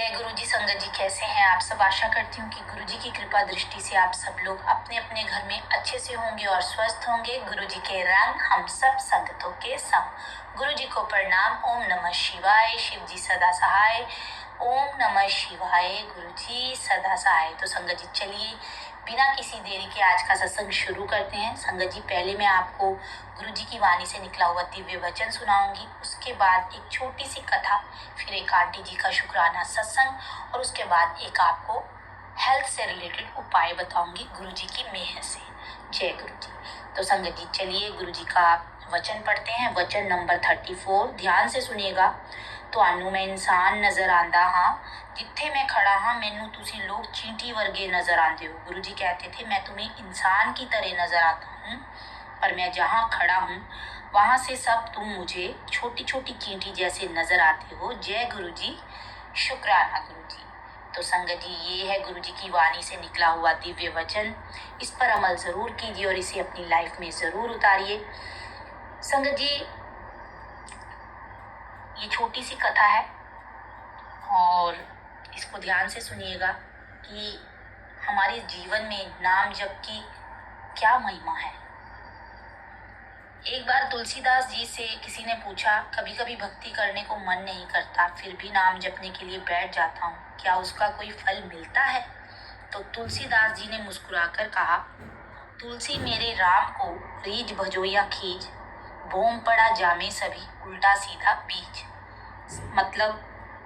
जय गुरु जी। संगत जी कैसे हैं आप सब। आशा करती हूँ कि गुरु जी की कृपा दृष्टि से आप सब लोग अपने अपने घर में अच्छे से होंगे और स्वस्थ होंगे। गुरु जी के रंग हम सब संगतों के संग। गुरु जी को प्रणाम। ओम नमः शिवाय। शिव जी सदा सहाय। ओम नमः शिवाय। गुरु जी सदा सहाय। तो संगत जी चलिए बिना किसी देरी के आज का सत्संग शुरू करते हैं। संगत जी पहले मैं आपको गुरु जी की वाणी से निकला हुआ दिव्य वचन सुनाऊंगी, उसके बाद एक छोटी सी कथा, फिर एक आंटी जी का शुक्राना सत्संग और उसके बाद एक आपको हेल्थ से रिलेटेड उपाय बताऊंगी गुरु जी की मेहर से। जय गुरु जी। तो संगत जी चलिए गुरु जी का वचन पढ़ते हैं। वचन नंबर 34, ध्यान से सुनिएगा। ਤੁਹਾਨੂੰ मैं इंसान नजर आंदा हाँ, जिथे मैं खड़ा हाँ मैनू तुसी लोग चींटी वर्गे नजर आते हो। गुरु जी कहते थे मैं तुम्हें इंसान की तरह नजर आता हूँ, पर मैं जहाँ खड़ा हूँ वहां से सब तुम मुझे छोटी छोटी चींटी जैसे नजर आते हो। जय गुरु जी। शुक्राना गुरु जी। तो संगत जी ये है गुरु जी की वाणी से निकला हुआ दिव्य वचन। इस पर अमल जरूर कीजिए और इसे अपनी लाइफ में जरूर उतारिए। संगत जी ये छोटी सी कथा है और इसको ध्यान से सुनिएगा कि हमारे जीवन में नाम जप की क्या महिमा है। एक बार तुलसीदास जी से किसी ने पूछा, कभी कभी भक्ति करने को मन नहीं करता, फिर भी नाम जपने के लिए बैठ जाता हूँ, क्या उसका कोई फल मिलता है? तो तुलसीदास जी ने मुस्कुराकर कहा, तुलसी मेरे राम को रीझ भजो या खींच, बोम पड़ा जामे सभी उल्टा सीधा बीज। मतलब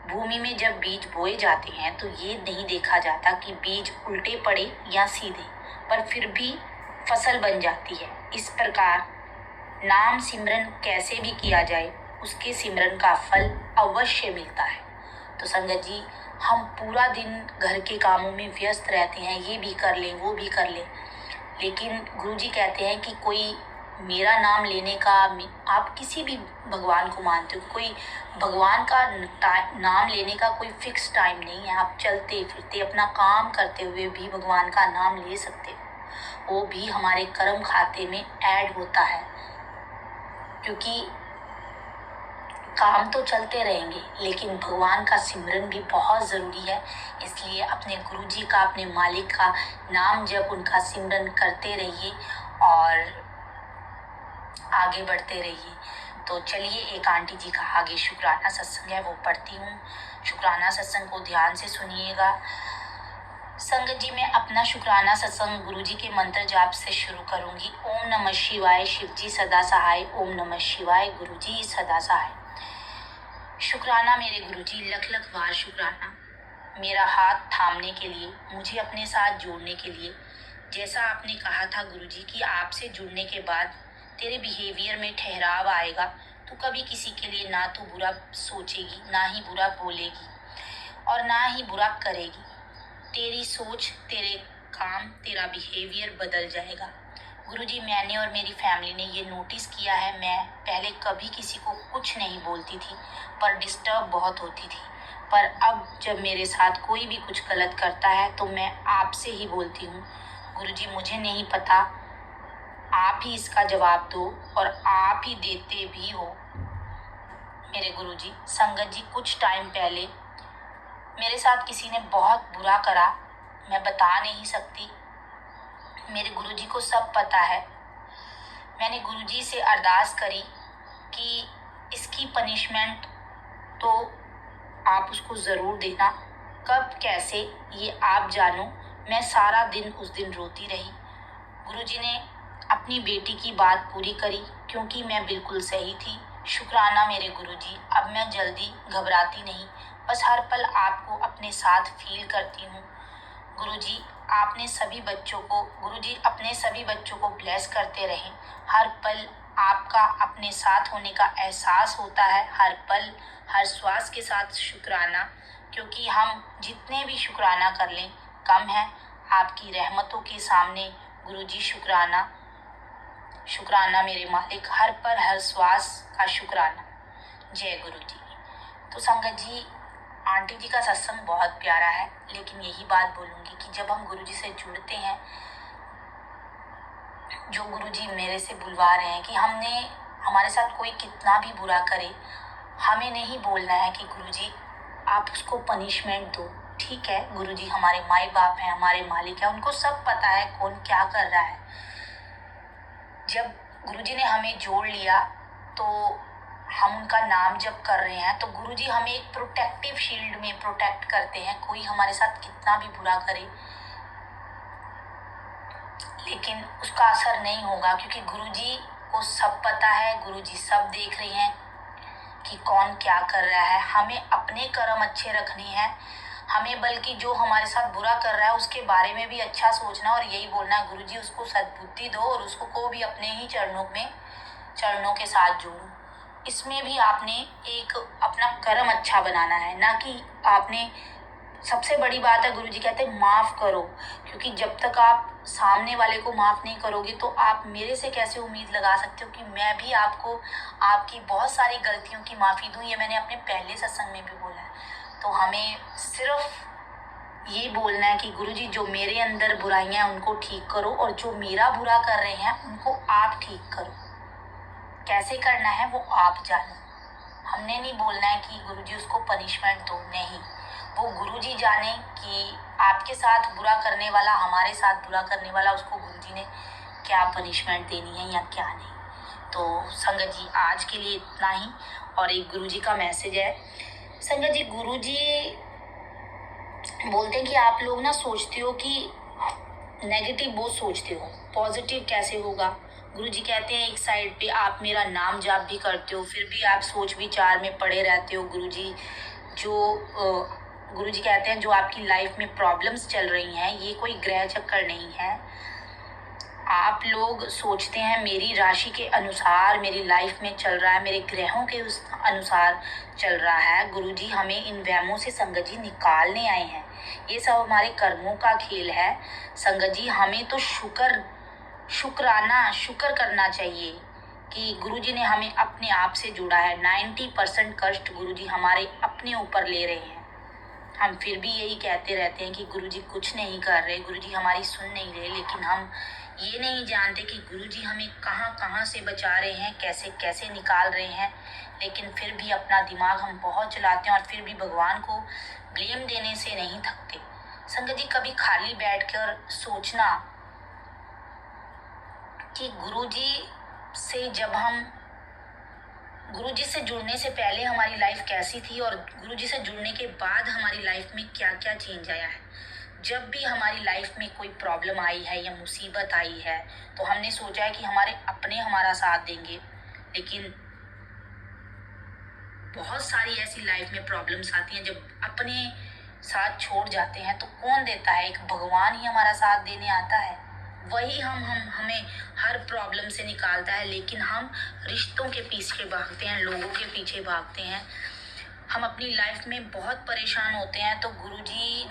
भूमि में जब बीज बोए जाते हैं तो ये नहीं देखा जाता कि बीज उल्टे पड़े या सीधे, पर फिर भी फसल बन जाती है। इस प्रकार नाम सिमरन कैसे भी किया जाए उसके सिमरन का फल अवश्य मिलता है। तो संगत जी हम पूरा दिन घर के कामों में व्यस्त रहते हैं, ये भी कर लें वो भी कर लें, लेकिन गुरु जी कहते हैं कि कोई मेरा नाम लेने का, आप किसी भी भगवान को मानते हो, कोई भगवान का नाम लेने का कोई फिक्स टाइम नहीं है। आप चलते फिरते अपना काम करते हुए भी भगवान का नाम ले सकते हो, वो भी हमारे कर्म खाते में ऐड होता है, क्योंकि काम तो चलते रहेंगे लेकिन भगवान का सिमरन भी बहुत ज़रूरी है। इसलिए अपने गुरु जी का, अपने मालिक का नाम जब उनका सिमरन करते रहिए और आगे बढ़ते रहिए। तो चलिए एक आंटी जी का आगे शुक्राना सत्संग है वो पढ़ती हूँ। शुक्राना सत्संग को ध्यान से सुनिएगा। संगत जी मैं अपना शुक्राना सत्संग गुरु जी के मंत्र जाप से शुरू करूंगी। ओम नमः शिवाय। शिव जी सदा सहाय। ओम नमः शिवाय। गुरु जी सदा सहाय। शुक्राना मेरे गुरु जी, लख लख बार शुक्राना मेरा हाथ थामने के लिए, मुझे अपने साथ जोड़ने के लिए। जैसा आपने कहा था गुरु जी कि आपसे जुड़ने के बाद तेरे बिहेवियर में ठहराव आएगा, तू कभी किसी के लिए ना तो बुरा सोचेगी, ना ही बुरा बोलेगी और ना ही बुरा करेगी। तेरी सोच, तेरे काम, तेरा बिहेवियर बदल जाएगा। गुरुजी मैंने और मेरी फैमिली ने ये नोटिस किया है, मैं पहले कभी किसी को कुछ नहीं बोलती थी पर डिस्टर्ब बहुत होती थी, पर अब जब मेरे साथ कोई भी कुछ गलत करता है तो मैं आपसे ही बोलती हूँ। गुरुजी मुझे नहीं पता, आप ही इसका जवाब दो और आप ही देते भी हो मेरे गुरुजी। संगत जी कुछ टाइम पहले मेरे साथ किसी ने बहुत बुरा करा, मैं बता नहीं सकती, मेरे गुरुजी को सब पता है। मैंने गुरुजी से अरदास करी कि इसकी पनिशमेंट तो आप उसको ज़रूर देना, कब कैसे ये आप जानो। मैं सारा दिन उस दिन रोती रही। गुरुजी ने अपनी बेटी की बात पूरी करी क्योंकि मैं बिल्कुल सही थी। शुक्राना मेरे गुरुजी, अब मैं जल्दी घबराती नहीं, बस हर पल आपको अपने साथ फील करती हूँ। गुरुजी आपने सभी बच्चों को, गुरुजी अपने सभी बच्चों को ब्लेस करते रहें। हर पल आपका अपने साथ होने का एहसास होता है, हर पल हर श्वास के साथ शुक्राना, क्योंकि हम जितने भी शुक्राना कर लें कम है आपकी रहमतों के सामने। गुरुजी शुक्राना, शुक्राना मेरे मालिक, हर पर हर श्वास का शुक्राना। जय गुरु जी। तो संगत जी आंटी जी का सत्संग बहुत प्यारा है, लेकिन यही बात बोलूँगी कि जब हम गुरु जी से जुड़ते हैं, जो गुरु जी मेरे से बुलवा रहे हैं कि हमारे साथ कोई कितना भी बुरा करे, हमें नहीं बोलना है कि गुरु जी आप उसको पनिशमेंट दो। ठीक है, गुरुजी हमारे माई बाप हैं, हमारे मालिक हैं, उनको सब पता है कौन क्या कर रहा है। जब गुरुजी ने हमें जोड़ लिया तो हम उनका नाम जप कर रहे हैं, तो गुरुजी हमें एक प्रोटेक्टिव शील्ड में प्रोटेक्ट करते हैं। कोई हमारे साथ कितना भी बुरा करे लेकिन उसका असर नहीं होगा, क्योंकि गुरुजी को सब पता है, गुरुजी सब देख रहे हैं कि कौन क्या कर रहा है। हमें अपने कर्म अच्छे रखने हैं, हमें बल्कि जो हमारे साथ बुरा कर रहा है उसके बारे में भी अच्छा सोचना और यही बोलना है, गुरुजी उसको सद्बुद्धि दो और उसको को भी अपने ही चरणों के साथ जोड़ो। इसमें भी आपने एक अपना कर्म अच्छा बनाना है, ना कि आपने, सबसे बड़ी बात है गुरुजी कहते हैं माफ़ करो, क्योंकि जब तक आप सामने वाले को माफ़ नहीं करोगे तो आप मेरे से कैसे उम्मीद लगा सकते हो कि मैं भी आपको आपकी बहुत सारी गलतियों की माफ़ी दूँ। ये मैंने अपने पहले सत्संग में भी बोला है। तो हमें सिर्फ ये बोलना है कि गुरुजी जो मेरे अंदर बुराइयां हैं उनको ठीक करो और जो मेरा बुरा कर रहे हैं उनको आप ठीक करो। कैसे करना है वो आप जानो। हमने नहीं बोलना है कि गुरुजी उसको पनिशमेंट दो, नहीं, वो गुरुजी जाने कि आपके साथ बुरा करने वाला, हमारे साथ बुरा करने वाला, उसको गुरुजी ने क्या पनिशमेंट देनी है या क्या नहीं। तो संगत जी आज के लिए इतना ही। और एक गुरुजी का मैसेज है। संगत जी, गुरुजी बोलते हैं कि आप लोग ना सोचते हो कि नेगेटिव बहुत सोचते हो, पॉजिटिव कैसे होगा। गुरुजी कहते हैं एक साइड पे आप मेरा नाम जाप भी करते हो, फिर भी आप सोच विचार में पड़े रहते हो। गुरुजी कहते हैं जो आपकी लाइफ में प्रॉब्लम्स चल रही हैं ये कोई ग्रह चक्कर नहीं है। आप लोग सोचते हैं मेरी राशि के अनुसार मेरी लाइफ में चल रहा है, मेरे ग्रहों के उस अनुसार चल रहा है। गुरुजी हमें इन वहमों से संगत जी निकालने आए हैं। ये सब हमारे कर्मों का खेल है। संगत जी हमें तो शुक्र करना चाहिए कि गुरुजी ने हमें अपने आप से जुड़ा है। 90% कष्ट गुरुजी हमारे अपने ऊपर ले रहे हैं। हम फिर भी यही कहते रहते हैं कि गुरुजी कुछ नहीं कर रहे, गुरुजी हमारी सुन नहीं रहे, लेकिन हम ये नहीं जानते कि गुरुजी हमें कहाँ कहाँ से बचा रहे हैं, कैसे कैसे निकाल रहे हैं। लेकिन फिर भी अपना दिमाग हम बहुत चलाते हैं और फिर भी भगवान को ब्लेम देने से नहीं थकते। संगत जी कभी खाली बैठकर सोचना कि गुरुजी से जुड़ने से पहले हमारी लाइफ कैसी थी और गुरुजी से जुड़ने के बाद हमारी लाइफ में क्या क्या चेंज आया है। जब भी हमारी लाइफ में कोई प्रॉब्लम आई है या मुसीबत आई है तो हमने सोचा है कि हमारे अपने हमारा साथ देंगे, लेकिन बहुत सारी ऐसी लाइफ में प्रॉब्लम्स आती हैं जब अपने साथ छोड़ जाते हैं तो कौन देता है, एक भगवान ही हमारा साथ देने आता है। वही हमें हर प्रॉब्लम से निकालता है, लेकिन हम रिश्तों के पीछे भागते हैं, लोगों के पीछे भागते हैं। हम अपनी लाइफ में बहुत परेशान होते हैं तो गुरुजी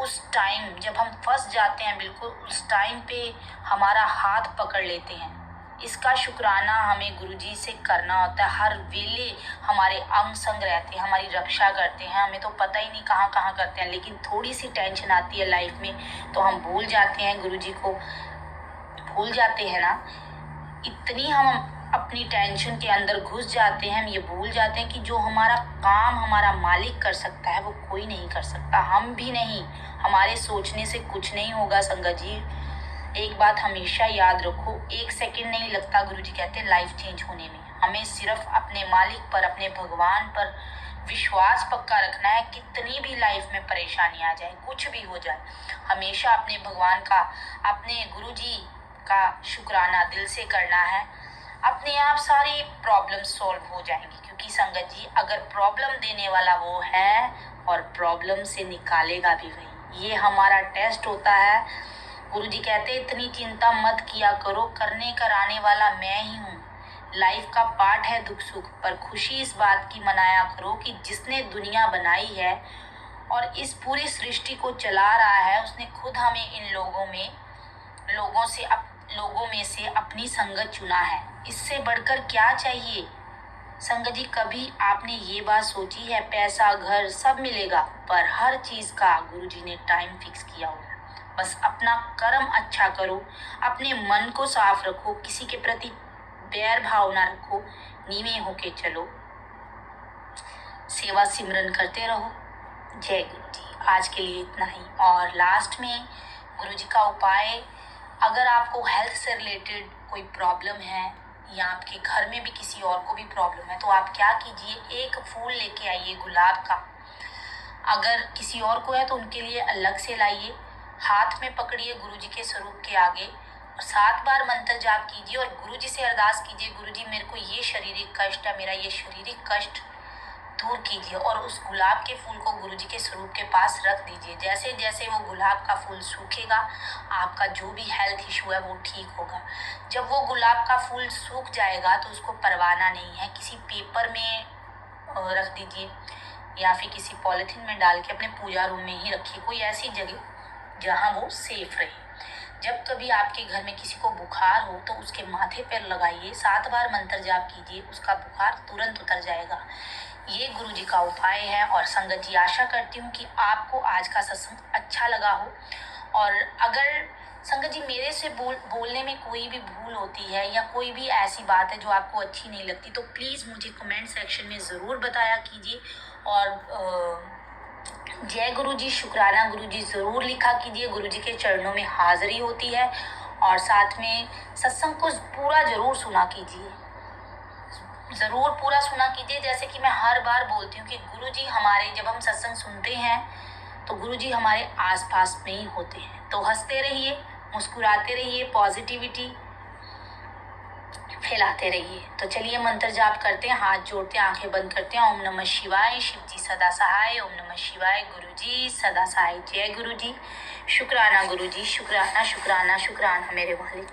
उस टाइम जब हम फंस जाते हैं बिल्कुल उस टाइम पे हमारा हाथ पकड़ लेते हैं। इसका शुक्राना हमें गुरुजी से करना होता है। हर वेले हमारे अंग संग रहते हैं, हमारी रक्षा करते हैं। हमें तो पता ही नहीं कहाँ कहाँ करते हैं, लेकिन थोड़ी सी टेंशन आती है लाइफ में तो हम भूल जाते हैं, गुरुजी को भूल जाते हैं ना। इतनी हम अपनी टेंशन के अंदर घुस जाते हैं, हम ये भूल जाते हैं कि जो हमारा काम हमारा मालिक कर सकता है वो कोई नहीं कर सकता, हम भी नहीं। हमारे सोचने से कुछ नहीं होगा संगत जी। एक बात हमेशा याद रखो, 1 सेकंड नहीं लगता गुरुजी कहते हैं लाइफ चेंज होने में। हमें सिर्फ अपने मालिक पर, अपने भगवान पर विश्वास पक्का रखना है। कितनी भी लाइफ में परेशानी आ जाए, कुछ भी हो जाए, हमेशा अपने भगवान का, अपने गुरुजी का शुक्राना दिल से करना है। अपने आप सारी प्रॉब्लम सॉल्व हो जाएंगी, क्योंकि संगत जी अगर प्रॉब्लम देने वाला वो है और प्रॉब्लम से निकालेगा भी वही। ये हमारा टेस्ट होता है। गुरुजी कहते हैं इतनी चिंता मत किया करो, करने कराने वाला मैं ही हूँ। लाइफ का पार्ट है दुख सुख, पर खुशी इस बात की मनाया करो कि जिसने दुनिया बनाई है और इस पूरी सृष्टि को चला रहा है उसने खुद हमें इन लोगों में से अपनी संगत चुना है। इससे बढ़कर क्या चाहिए। संगत जी कभी आपने ये बात सोची है पैसा घर सब मिलेगा, पर हर चीज का गुरुजी ने टाइम फिक्स किया होगा। बस अपना कर्म अच्छा करो, अपने मन को साफ रखो, किसी के प्रति बैर भाव ना रखो, नीवे होके चलो। सेवा सिमरन करते रहो। जय गुरु जी। आज के लिए इतना ही। और लास्ट में गुरु जी का उपाय, अगर आपको हेल्थ से रिलेटेड कोई प्रॉब्लम है या आपके घर में भी किसी और को भी प्रॉब्लम है, तो आप क्या कीजिए, एक फूल लेके आइए गुलाब का। अगर किसी और को है तो उनके लिए अलग से लाइए, हाथ में पकड़िए गुरु जी के स्वरूप के आगे और 7 बार मंत्र जाप कीजिए और गुरु जी से अरदास कीजिए, गुरु जी मेरे को ये शारीरिक कष्ट है, मेरा ये शारीरिक कष्ट दूर कीजिए। और उस गुलाब के फूल को गुरु जी के स्वरूप के पास रख दीजिए। जैसे जैसे वो गुलाब का फूल सूखेगा, आपका जो भी हेल्थ इशू है वो ठीक होगा। जब वो गुलाब का फूल सूख जाएगा तो उसको परवाना नहीं है, किसी पेपर में रख दीजिए या फिर किसी पॉलिथीन में डाल के अपने पूजा रूम में ही रखिए, कोई ऐसी जगह जहाँ वो सेफ रहे। जब कभी आपके घर में किसी को बुखार हो तो उसके माथे पर लगाइए, 7 बार मंत्र जाप कीजिए, उसका बुखार तुरंत उतर जाएगा। ये गुरु जी का उपाय है। और संगत जी, आशा करती हूँ कि आपको आज का सत्संग अच्छा लगा हो। और अगर संगत जी मेरे से बोलने में कोई भी भूल होती है या कोई भी ऐसी बात है जो आपको अच्छी नहीं लगती, तो प्लीज़ मुझे कमेंट सेक्शन में ज़रूर बताया कीजिए। और जय गुरु जी, शुक्राना गुरु जी ज़रूर लिखा कीजिए। गुरु जी के चरणों में हाजिरी होती है। और साथ में सत्संग को पूरा ज़रूर सुना कीजिए, ज़रूर पूरा सुना कीजिए। जैसे कि मैं हर बार बोलती हूँ कि गुरु जी हमारे, जब हम सत्संग सुनते हैं तो गुरु जी हमारे आसपास में ही होते हैं। तो हंसते रहिए, मुस्कुराते रहिए, पॉजिटिविटी फैलाते रहिए। तो चलिए मंत्र जाप करते हैं, हाथ जोड़ते हैं, आंखें बंद करते हैं। ओम नमः शिवाय, शिव जी सदा सहाय। ओम नमः शिवाय, गुरु जी सदा सहाय। जय गुरु जी, शुक्राना गुरु जी, शुक्राना शुक्राना शुक्राना मेरे मालिक।